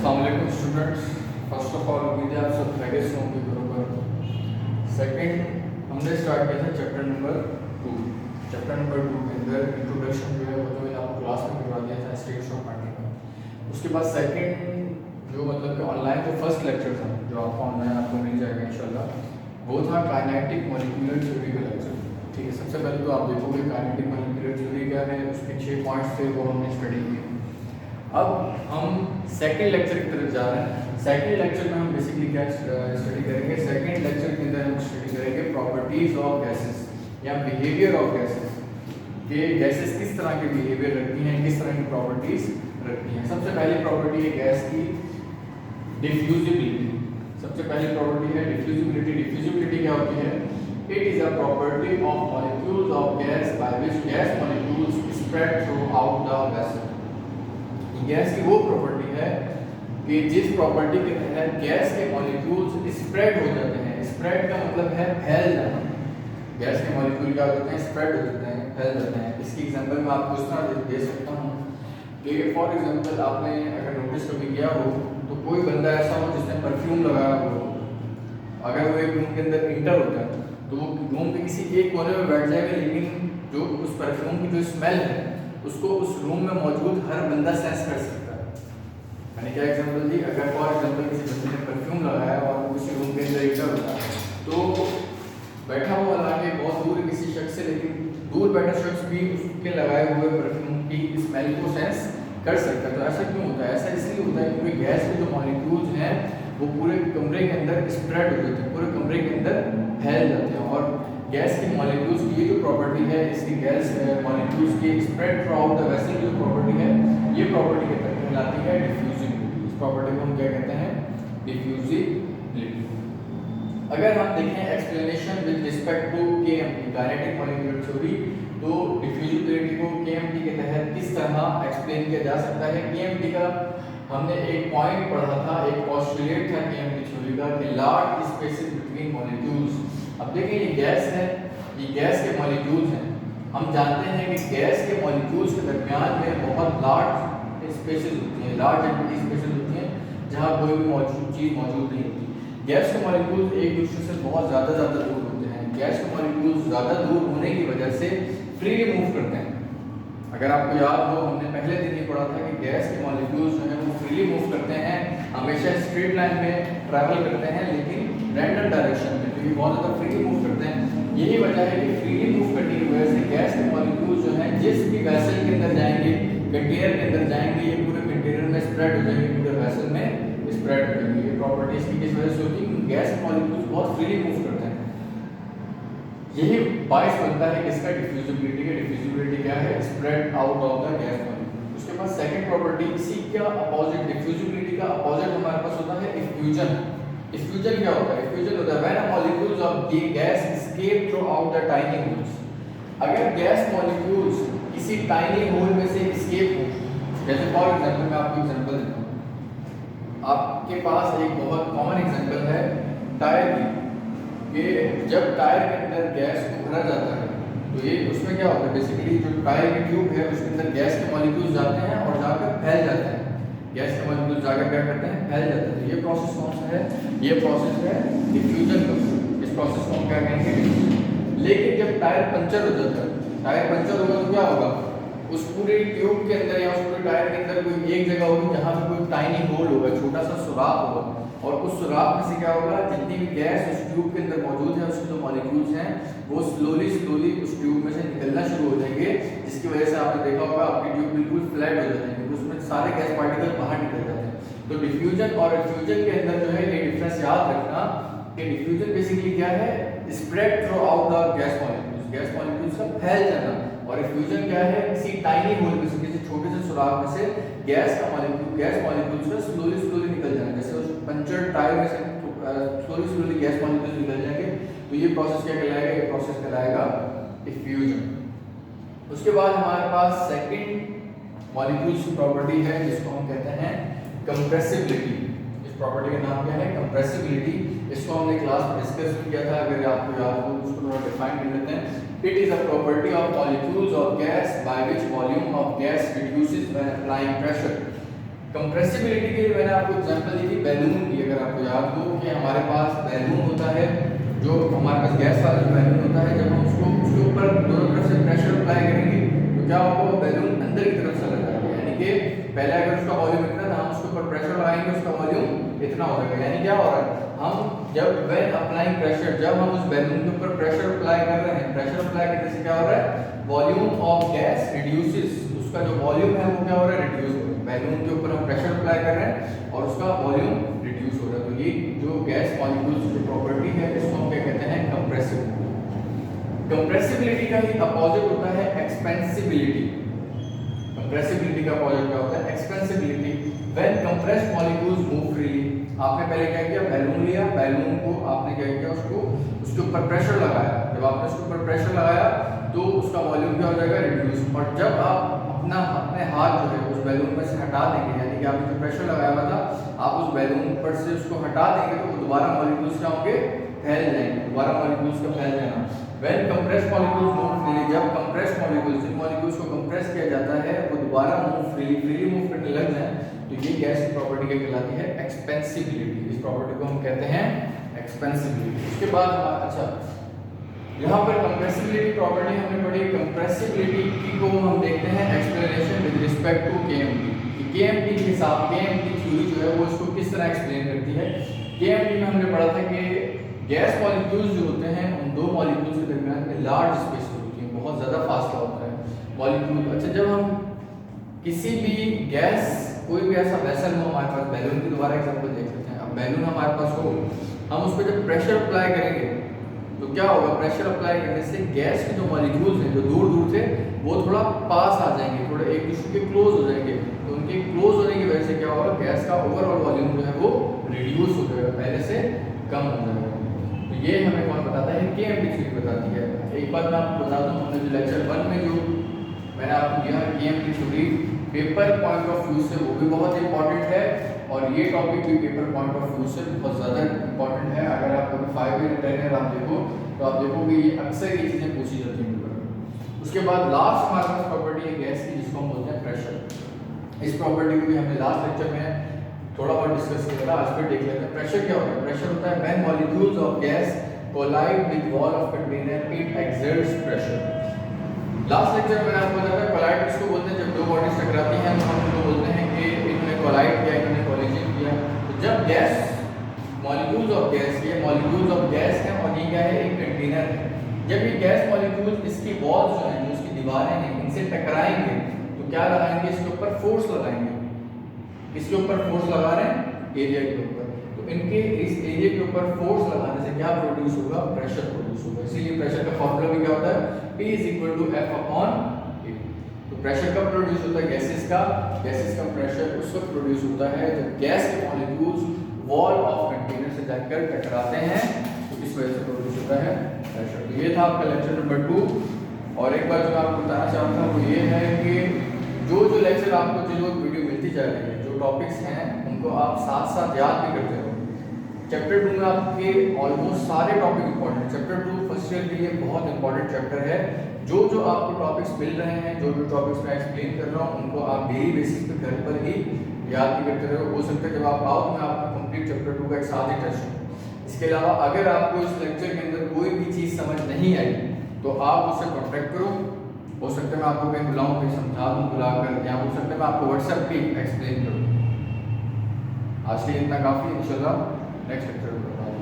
अस्सलाम वालेकुम students. First of all उम्मीद है आप सब खैरियत से होंगे बरोबर। सेकंड हमने स्टार्ट किया था चैप्टर नंबर 2। चैप्टर नंबर 2 के अंदर इंट्रोडक्शन जो है वो तो मैंने आपको क्लास में करवा दिया था स्टेट्स ऑफ मैटर का। उसके बाद सेकंड जो मतलब कि ऑनलाइन जो फर्स्ट लेक्चर था जो आपको ऑनलाइन आपको मिल जाएगा इंशाल्लाह, वो था काइनेटिक मॉलिक्यूलर थ्योरी का लेक्चर। ठीक है, सबसे पहले तो आप देखोगे काइनेटिक मॉलिक्यूलर थ्योरी क्या है, उसके 6 पॉइंट्स थे वो हमने स्टडी किए। अब हम सेकंड लेक्चर की तरफ जा रहे हैं। सेकंड लेक्चर में हम बेसिकली क्या स्टडी करेंगे, सेकंड लेक्चर के अंदर हम स्टडी करेंगे प्रॉपर्टीज ऑफ गैसेस या बिहेवियर ऑफ गैसेस, कि गैसेस किस तरह के बिहेवियर रखती हैं, किस तरह की प्रॉपर्टीज रखती हैं। सबसे पहली प्रॉपर्टी है गैस की डिफ्यूजिबिलिटी। सबसे पहली प्रॉपर्टी है डिफ्यूजिबिलिटी। डिफ्यूजिबिलिटी क्या होती है? It is a property of molecules of gas by which gas molecules spread through out the vessel. Gas की वो प्रॉपर्टी है कि जिस प्रॉपर्टी के तहत गैस के मॉलिक्यूल्स स्प्रेड हो जाते हैं। स्प्रेड का मतलब है फैल जाना। गैस के मॉलिक्यूल क्या होते हैं? स्प्रेड हो जाते हैं, फैल जाते हैं। इसकी एग्जांपल मैं आपको इस तरह दे सकता हूँ कि फॉर एग्जांपल आपने अगर नोटिस कभी किया हो तो कोई बंदा ऐसा हो जिसने परफ्यूम लगाया हो, अगर वो एक रूम के अंदर इंटर होता है तो वो रूम के किसी एक कोने में बैठ जाएगा, लेकिन जो उस परफ्यूम की जो स्मेल है उसको उस रूम में मौजूद हर बंदा सेंस कर सकता है। मैंने क्या एग्जांपल दी, अगर फॉर एग्जांपल किसी बंदे ने परफ्यूम लगाया और वो किसी रूम के अंदर इंटर होता है तो बैठा हुआ लाके बहुत दूर किसी शख्स से, लेकिन दूर बैठा शख्स भी उसके लगाए हुए परफ्यूम की स्मेल को सेंस कर सकता है। तो ऐसा क्यों होता है? ऐसा इसलिए होता है क्योंकि गैस के जो मॉलिक्यूल्स हैं वो पूरे कमरे के अंदर स्प्रेड हो जाते हैं, पूरे कमरे के अंदर फैल जाते हैं। और गैस की मॉलिक्यूल्स की ये जो प्रॉपर्टी है, इसकी गैस मॉलिक्यूल्स की spread through out the vessel जो प्रॉपर्टी है, ये प्रॉपर्टी कहलाती है डिफ्यूजिबिलिटी। इस प्रॉपर्टी को हम क्या कहते हैं? डिफ्यूजिबिलिटी। अगर हम देखें explanation with respect to KMT, kinetic molecular theory, तो डिफ्यूजिबिलिटी को केएमटी के तहत किस तरह एक्सप्लेन किया जा सकता है। केएमटी का हमने एक पॉइंट पढ़ा था, एक पोस्टुलेट था केएमटी थ्योरी का कि लार्ज स्पेसेस बिटवीन मॉलिक्यूल्स। अब देखिए ये गैस है, ये गैस के मॉलिक्यूल्स हैं। हम जानते हैं कि गैस के मॉलिक्यूल्स के दरमियान में बहुत लार्ज स्पेसेस होती हैं, लार्ज एम्प्टी स्पेसेस होती हैं जहां कोई भी मौजूद चीज मौजूद नहीं होती। गैस के मॉलिक्यूल्स एक दूसरे से बहुत ज़्यादा दूर होते हैं। गैस के मॉलिक्यूल्स ज़्यादा दूर होने की वजह से फ्रीली मूव करते हैं। अगर आपको याद हो, हमने पहले दिन ही पढ़ा था कि गैस के मॉलिक्यूल्स जो है वो फ्रीली मूव करते हैं, हमेशा स्ट्रेट लाइन में ट्रैवल करते हैं, लेकिन रैंडम डायरेक्शन में, क्योंकि बहुत ज़्यादा फ्रीली मूव करते हैं। यही वजह है कि फ्रीली मूव करने की वजह से गैस के मॉलिक्यूल्स जो हैं जिस भी वेसल के अंदर जाएंगे, कंटेनर के अंदर जाएंगे, ये पूरे कंटेनर में स्प्रेड हो जाएंगे, पूरे वेसल में स्प्रेड हो जाएंगे। ये प्रॉपर्टी इसकी किस वजह से होती है? गैस मॉलिक्यूल्स बहुत फ्रीली मूव करते हैं। यही बायस बनता है किसका? डिफ्यूजिबिलिटी का। डिफ्यूजिबिलिटी क्या है? Spread out of the gas molecule. उसके बाद सेकंड प्रॉपर्टी, इसी का अपोजिट, डिफ्यूजिबिलिटी का अपोजिट हमारे पास होता है इफ्यूजन। इफ्यूजन क्या होता है? इफ्यूजन होता है when a molecules of the gas escape through out the tiny holes. अगर गैस मॉलिक्यूल्स किसी टाइनी होल में से एस्केप हो, जैसे फॉर एग्जांपल मैं आपको एग्जांपल देता हूं। आपके पास एक बहुत कॉमन एग्जांपल है टायर की, कि जब टायर के अंदर गैस को भरा जाता है तो ये उसमें क्या होता है, बेसिकली जो टायर की ट्यूब है उसके अंदर गैस के मॉलिक्यूल्स जाते हैं और जाकर फैल जाते हैं। गैस के मॉलिक्यूल्स जाकर क्या करते हैं? फैल जाते हैं। तो ये प्रोसेस कौन सा है? ये प्रोसेस है डिफ्यूजन का। इस प्रोसेस को हम क्या कहेंगे? लेकिन जब टायर पंचर हो जाता है, टायर पंचर होगा तो क्या होगा? उस पूरे ट्यूब के अंदर या उस पूरे टायर के अंदर कोई एक जगह होगी जहां पे कोई टाइनी होल होगा, छोटा सा सुराख होगा, और उस सुराख में से क्या होगा? जितनी भी गैस उस ट्यूब के अंदर मौजूद है, उसके जो मॉलिक्यूल्स हैं वो स्लोली उस ट्यूब में से निकलना शुरू हो जाएंगे, जिसकी वजह से आपने देखा होगा आपकी ट्यूब बिल्कुल फ्लैट हो जाती है, उसमें सारे गैस पार्टिकल बाहर निकल जाते हैं। तो डिफ्यूजन और इफ्यूजन के अंदर जो है ये डिफरेंस याद रखना कि डिफ्यूजन बेसिकली क्या है? Spread through out the gas molecules, gas molecules का फैल जाना। और इफ्यूजन क्या है? किसी टाइनी होल में से, किसी छोटे से सुराख में से गैस मॉलिक्यूल्स का स्लोली निकल जाना। जैसे उस पंचर टायर में से स्लोली गैस मॉलिक्यूल्स निकल जाएंगे, तो ये प्रोसेस क्या कहलाएगा? ये प्रोसेस कहलाएगा डिफ्यूजन। उसके बाद हमारे पास सेकंड मॉलिक्यूल्स की प्रॉपर्टी है जिसको हम कहते हैं कंप्रेसिबिलिटी। इस प्रॉपर्टी का नाम क्या है? कंप्रेसिबिलिटी। इसको हमने क्लास में डिस्कस किया था, अगर आपको याद हो उसको थोड़ा डिफाइन कर लेते हैं। It is a property of molecules of gas by which volume of gas reduces when applying pressure. Compressibility के लिए मैंने आपको एग्जांपल दी थी बैलून की। अगर आपको याद हो कि हमारे पास बैलून होता है, जो हमारे पास गैस वाला जो बैलून होता है, जब हम उसके ऊपर दोनों तरफ से प्रेशर अप्लाई करेंगे तो क्या होगा, वो बैलून अंदर की तरफ चला जाएगा। यानी कि पहले अगर उसका वॉल्यूम इतना था, हम उसके ऊपर प्रेशर लगाएंगे, उसका वॉल्यूम इतना हो जाएगा। यानी क्या हो रहा है, हम जब व्हेन अप्लाइंग प्रेशर, जब हम उस बैलून के ऊपर प्रेशर अप्लाई कर रहे हैं, प्रेशर अप्लाई करने से क्या हो रहा है, वॉल्यूम ऑफ गैस रिड्यूसेस, उसका जो वॉल्यूम है वो क्या हो रहा है, रिड्यूस हो रहा है। बैलून के ऊपर हम प्रेशर अप्लाई कर रहे हैं और उसका वॉल्यूम रिड्यूस हो रहा है। तो ये जो गैस मॉलिक्यूल्स की प्रॉपर्टी है, इसको हम क्या कहते हैं, कंप्रेसिबिलिटी। कंप्रेसिबिलिटी का ही अपोजिट होता है एक्सपेंसिबिलिटी। कंप्रेसिबिलिटी का अपोजिट क्या होता है, expansibility. When compressed molecules move freely, आपने पहले क्या किया, बैलून लिया, बैलून को आपने क्या किया, उसको उसके ऊपर प्रेशर लगाया। जब आपने उसके ऊपर प्रेशर लगाया तो उसका वॉल्यूम क्या हो जाएगा, रिड्यूस। और जब आप अपने हाथ जो है उस बैलून पर से हटा देंगे, यानी कि आपने जो प्रेशर लगाया हुआ था, आप उस बैलून पर से उसको हटा देंगे तो दोबारा मॉलिक्यूल्स क्या होंगे, फैल जाएंगे, दोबारा मॉलिक्यूल्स का फैल जाना। When compressed molecules move freely, जब कंप्रेस्ड मॉलिक्यूल्स, जिन मॉलिक्यूल्स को कंप्रेस किया जाता है, वो दोबारा मूव फ्रीली मूव करने लग जाए, तो ये गैस की प्रॉपर्टी क्या कहलाती है, एक्सपेंसिबिलिटी। इस प्रॉपर्टी को हम कहते हैं एक्सपेंसिबिलिटी। उसके बाद अच्छा, यहाँ पर कंप्रेसिबिलिटी प्रॉपर्टी हमने पढ़ी। कंप्रेसिबिलिटी को हम देखते हैं explanation with respect to KMT. KMT के हिसाब, केएमटी थ्योरी जो है वो इसको किस तरह एक्सप्लेन करती है। केएमटी में हमने पढ़ा था कि गैस मॉलिक्यूल्स जो होते हैं, उन दो मॉलिक्यूल्स के दरमियान में लार्ज स्पेस होती है, बहुत ज़्यादा फासला होता है मॉलिक्यूल। अच्छा, जब हम किसी भी गैस, कोई भी ऐसा वेसल हो हमारे पास, बैलून की दोबारा एग्जांपल देख लेते हैं। अब बैलून हमारे पास हो, हम उस पर जब प्रेशर अप्लाई करेंगे तो क्या होगा, प्रेशर अप्लाई करने से गैस के जो मॉलिक्यूल्स हैं, जो दूर दूर थे, वो थोड़ा पास आ जाएंगे, थोड़ा एक दूसरे के क्लोज हो जाएंगे। तो उनके क्लोज होने की वजह से क्या होगा, गैस का ओवरऑल वॉल्यूम जो है वो रिड्यूस हो जाएगा, पहले से कम हो जाएगा। तो ये हमें कौन बताता है, केएमटी थ्योरी बताती है। एक बात मैं आपको बता दूं, हमने जो लेक्चर 1 में जो मैंने आपको दिया KMT theory paper point of view से, वो भी बहुत इंपॉर्टेंट है, और ये टॉपिक भी पेपर पॉइंट ऑफ व्यू से बहुत ज़्यादा इंपॉर्टेंट है। अगर आप 5 ईयर 10 ईयर आप देखो तो आप देखोगे ये अक्सर ये चीज़ें पूछी जाती हैं पेपर। उसके बाद लास्ट हमारे पास प्रॉपर्टी है गैस की, जिसको हम बोलते हैं प्रेशर। इस प्रॉपर्टी को भी हमने लास्ट लेक्चर में थोड़ा बहुत डिस्कस किया था, आज फिर देख लेते हैं। प्रेशर क्या होता है, प्रेशर होता है when molecules of gas collide with wall of container, it exerts pressure. Last lecture में मैंने आपको बताया था कोलाइड किसको बोलते हैं, जब दो बॉडीज टकराती हैं तो हम उनको बोलते हैं कि इन्होंने कोलाइड किया, इन्होंने कोलिजन किया। तो जब गैस, मॉलिक्यूल्स ऑफ गैस, ये मॉलिक्यूल्स ऑफ गैस है और ये क्या है, एक कंटेनर है। जब ये गैस मॉलिक्यूल्स, इसकी वॉल्स जो हैं, जो इसकी दीवारें हैं, इनसे टकराएंगे तो क्या लगाएंगे, इसके ऊपर फोर्स लगाएंगे। इसके ऊपर फोर्स लगा रहे हैं, एरिया के ऊपर, तो इनके इस एरिया के ऊपर फोर्स लगाने से क्या प्रोड्यूस होगा, प्रेशर प्रोड्यूस होगा। इसीलिए प्रेशर का फॉर्मूला भी क्या होता है, P = F/A। तो प्रेशर कब प्रोड्यूस होता है, गैसेस का प्रेशर उस वक्त प्रोड्यूस होता है जब गैस के मॉलिक्यूल्स वॉल ऑफ कंटेनर से जाकर टकराते हैं, तो इस वजह से प्रोड्यूस होता है प्रेशर। तो ये था आपका लेक्चर नंबर 2। और एक बार जो मैं आपको बताना चाहता हूँ वो ये है कि जो लेक्चर आपको जो वीडियो मिलती जा रही है, जो टॉपिक्स हैं, उनको आप साथ साथ याद भी करते रहो। चैप्टर 2 में आपके ऑलमोस्ट सारे टॉपिक इंपॉर्टेंट है। चैप्टर 2 फर्स्ट ईयर के लिए बहुत इंपॉर्टेंट चैप्टर है। जो आपको टॉपिक्स मिल रहे हैं, जो टॉपिक्स मैं एक्सप्लेन कर रहा हूँ, उनको आप डेली बेसिस पे घर पर ही याद भी करते रहो। हो सकता है जब आप आओ तो मैं आपको कंप्लीट चैप्टर 2 का एक साथ ही टेस्ट दूँ। इसके अलावा अगर आपको इस लेक्चर के अंदर कोई भी चीज़ समझ नहीं आई तो आप मुझसे कॉन्टैक्ट करो। हो सकता है मैं आपको कहीं बुलाऊँ, कहीं समझा दूँ बुलाकर, या हो सकता है मैं आपको व्हाट्सएप पे एक्सप्लेन करूँ। आज के लिए इतना काफ़ी, इंशाल्लाह नेक्स्ट लेक्चर में बताऊँ।